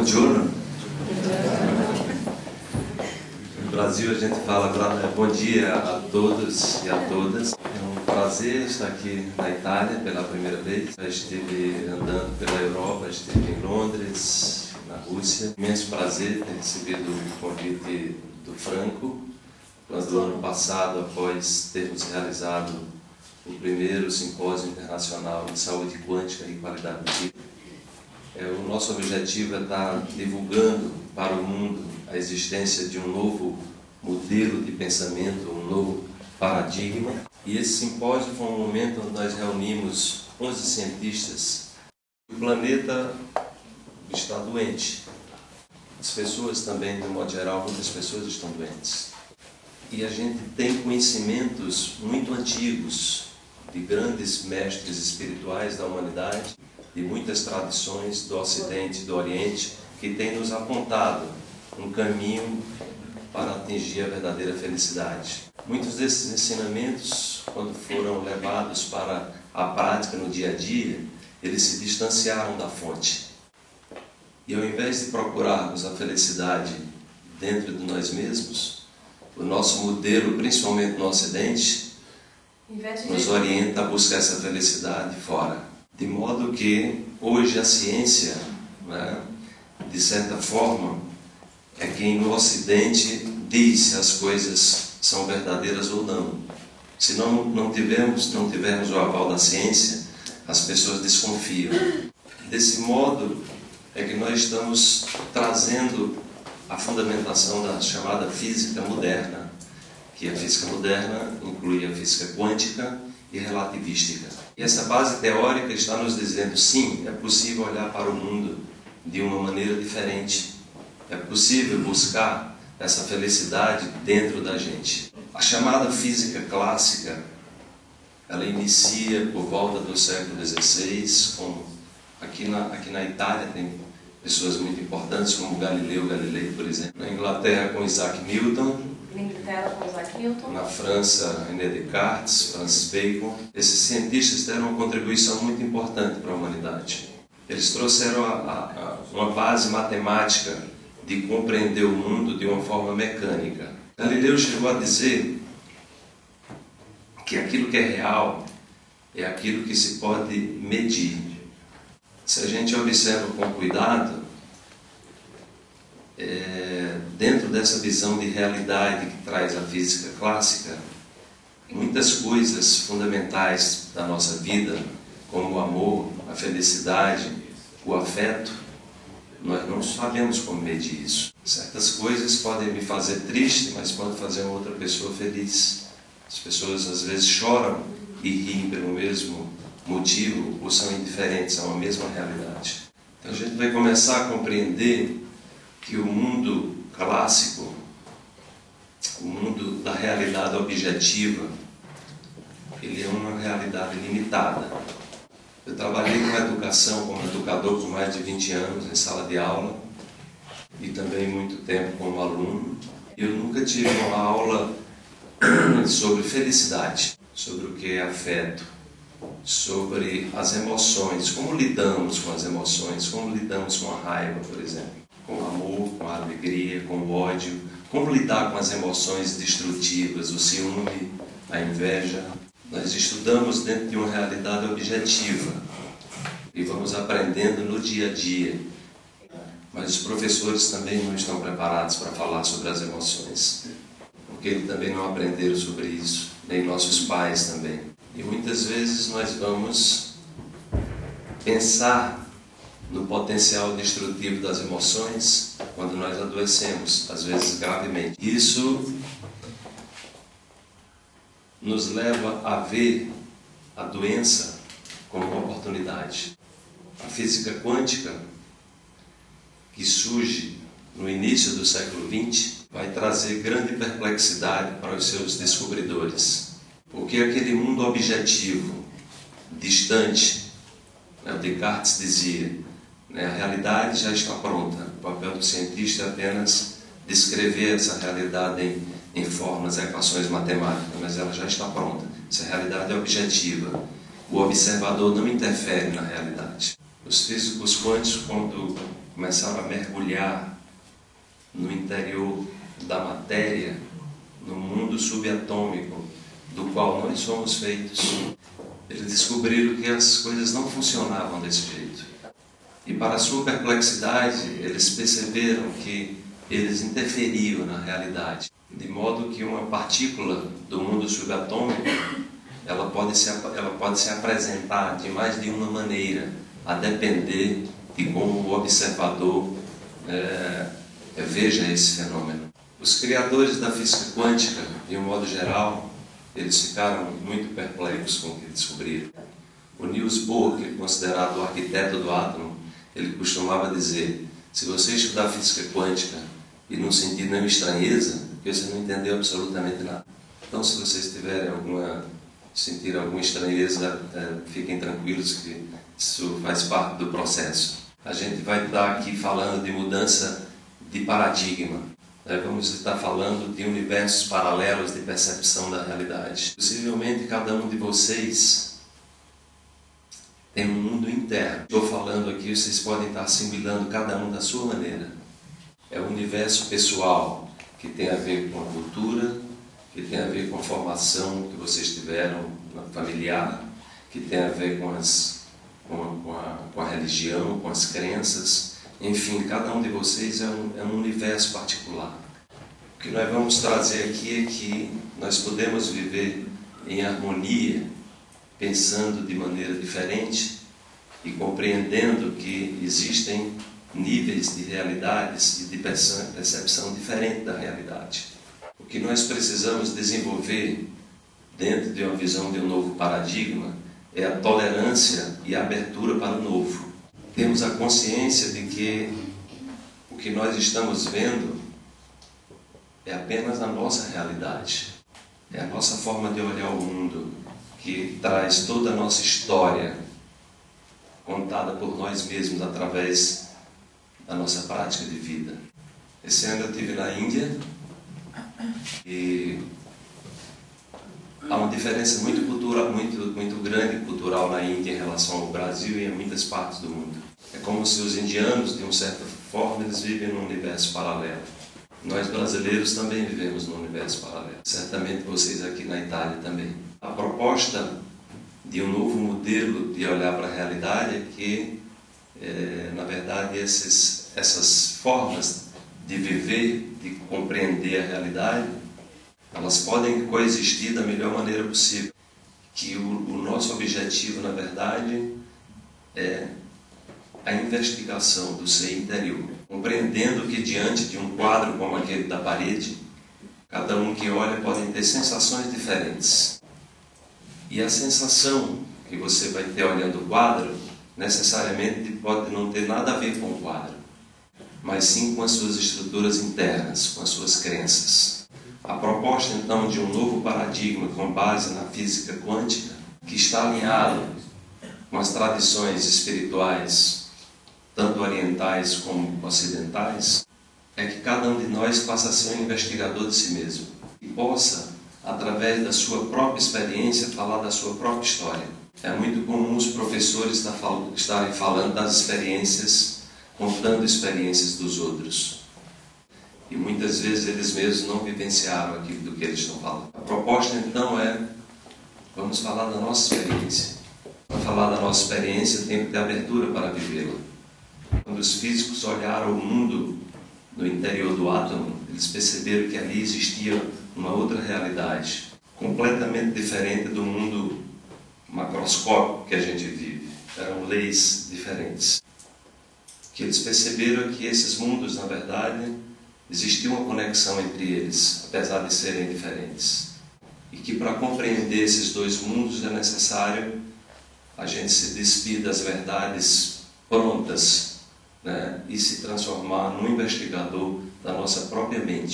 Buongiorno. No Brasil a gente fala bom dia a todos e a todas. É um prazer estar aqui na Itália pela primeira vez. Já estive andando pela Europa, estive em Londres, na Rússia. Imenso prazer ter recebido o convite do Franco, quando ano passado, após termos realizado o primeiro simpósio internacional de saúde quântica e qualidade de vida. O nosso objetivo é estar divulgando para o mundo a existência de um novo modelo de pensamento, um novo paradigma. E esse simpósio foi um momento onde nós reunimos 11 cientistas. O planeta está doente. As pessoas também, de modo geral, muitas pessoas estão doentes. E a gente tem conhecimentos muito antigos de grandes mestres espirituais da humanidade, de muitas tradições do Ocidente e do Oriente, que têm nos apontado um caminho para atingir a verdadeira felicidade. Muitos desses ensinamentos, quando foram levados para a prática no dia a dia, eles se distanciaram da fonte. E ao invés de procurarmos a felicidade dentro de nós mesmos, o nosso modelo, principalmente no Ocidente, nos orienta a buscar essa felicidade fora. De modo que hoje a ciência, de certa forma, é quem no Ocidente diz se as coisas são verdadeiras ou não. Se não tivermos o aval da ciência, as pessoas desconfiam. Desse modo é que nós estamos trazendo a fundamentação da chamada física moderna, que a física moderna inclui a física quântica e relativística. E essa base teórica está nos dizendo, sim, é possível olhar para o mundo de uma maneira diferente. É possível buscar essa felicidade dentro da gente. A chamada física clássica, ela inicia por volta do século XVI, aqui na Itália tem pessoas muito importantes como Galileu Galilei, por exemplo. Na Inglaterra com Isaac Newton. Na França, René Descartes, Francis Bacon. Esses cientistas deram uma contribuição muito importante para a humanidade. Eles trouxeram uma base matemática de compreender o mundo de uma forma mecânica. Galileu chegou a dizer que aquilo que é real é aquilo que se pode medir. Se a gente observa com cuidado, dentro dessa visão de realidade que traz a física clássica, muitas coisas fundamentais da nossa vida, como o amor, a felicidade, o afeto, nós não sabemos como medir isso. Certas coisas podem me fazer triste, mas podem fazer uma outra pessoa feliz. As pessoas às vezes choram e riem pelo mesmo motivo ou são indiferentes a uma mesma realidade. Então a gente vai começar a compreender que o mundo clássico, o mundo da realidade objetiva, ele é uma realidade limitada. Eu trabalhei com educação como educador por mais de 20 anos em sala de aula e também muito tempo como aluno. Eu nunca tive uma aula sobre felicidade, sobre o que é afeto, sobre as emoções, como lidamos com as emoções, como lidamos com a raiva, por exemplo, com o amor, com a alegria, com o ódio, como lidar com as emoções destrutivas, o ciúme, a inveja. Nós estudamos dentro de uma realidade objetiva e vamos aprendendo no dia a dia. Mas os professores também não estão preparados para falar sobre as emoções, porque eles também não aprenderam sobre isso, nem nossos pais também. E muitas vezes nós vamos pensar no potencial destrutivo das emoções quando nós adoecemos, às vezes gravemente. Isso nos leva a ver a doença como uma oportunidade. A física quântica, que surge no início do século XX, vai trazer grande perplexidade para os seus descobridores. Porque aquele mundo objetivo, distante, o Descartes dizia, a realidade já está pronta. O papel do cientista é apenas descrever essa realidade em formas, equações matemáticas, mas ela já está pronta. Essa realidade é objetiva. O observador não interfere na realidade. Os físicos quânticos, quando começaram a mergulhar no interior da matéria, no mundo subatômico do qual nós somos feitos, eles descobriram que as coisas não funcionavam desse jeito. E para sua perplexidade, eles perceberam que eles interferiam na realidade, de modo que uma partícula do mundo subatômico ela pode se apresentar de mais de uma maneira, a depender de como o observador veja esse fenômeno. Os criadores da física quântica, de um modo geral, eles ficaram muito perplexos com o que descobriram. O Niels Bohr, que é considerado o arquiteto do átomo, ele costumava dizer: se você estudar física quântica e não sentir nenhuma estranheza, você não entendeu absolutamente nada. Então, se vocês tiverem sentir alguma estranheza, fiquem tranquilos que isso faz parte do processo. A gente vai estar aqui falando de mudança de paradigma. Vamos estar falando de universos paralelos de percepção da realidade. Possivelmente cada um de vocês tem um mundo interno. Estou falando aqui, vocês podem estar assimilando cada um da sua maneira. É o universo pessoal, que tem a ver com a cultura, que tem a ver com a formação que vocês tiveram familiar, que tem a ver com a religião, com as crenças. Enfim, cada um de vocês é um universo particular. O que nós vamos trazer aqui é que nós podemos viver em harmonia, pensando de maneira diferente e compreendendo que existem níveis de realidades e de percepção diferente da realidade. O que nós precisamos desenvolver dentro de uma visão de um novo paradigma é a tolerância e a abertura para o novo. Temos a consciência de que o que nós estamos vendo é apenas a nossa realidade. É a nossa forma de olhar o mundo, que traz toda a nossa história contada por nós mesmos através da nossa prática de vida. Esse ano eu estive na Índia e há uma diferença muito grande cultural na Índia em relação ao Brasil e em muitas partes do mundo. É como se os indianos, de uma certa forma, eles vivem num universo paralelo. Nós brasileiros também vivemos num universo paralelo. Certamente vocês aqui na Itália também. A proposta de um novo modelo de olhar para a realidade é que, na verdade, essas formas de viver, de compreender a realidade, elas podem coexistir da melhor maneira possível. Que o nosso objetivo, na verdade, é a investigação do ser interior. Compreendendo que diante de um quadro como aquele da parede, cada um que olha pode ter sensações diferentes. E a sensação que você vai ter olhando o quadro, necessariamente pode não ter nada a ver com o quadro, mas sim com as suas estruturas internas, com as suas crenças. A proposta, então, de um novo paradigma com base na física quântica, que está alinhado com as tradições espirituais, tanto orientais como ocidentais, é que cada um de nós passe a ser um investigador de si mesmo e possa, através da sua própria experiência, falar da sua própria história. É muito comum os professores estarem falando das experiências, contando experiências dos outros. E muitas vezes eles mesmos não vivenciaram aquilo do que eles estão falando. A proposta então é, vamos falar da nossa experiência. Para falar da nossa experiência, tem que ter abertura para vivê-la. Quando os físicos olharam o mundo no interior do átomo, eles perceberam que ali existia uma outra realidade, completamente diferente do mundo macroscópico que a gente vive. Eram leis diferentes. O que eles perceberam é que esses mundos, na verdade, existia uma conexão entre eles, apesar de serem diferentes. E que para compreender esses dois mundos é necessário a gente se despir das verdades prontas, e se transformar num investigador da nossa própria mente.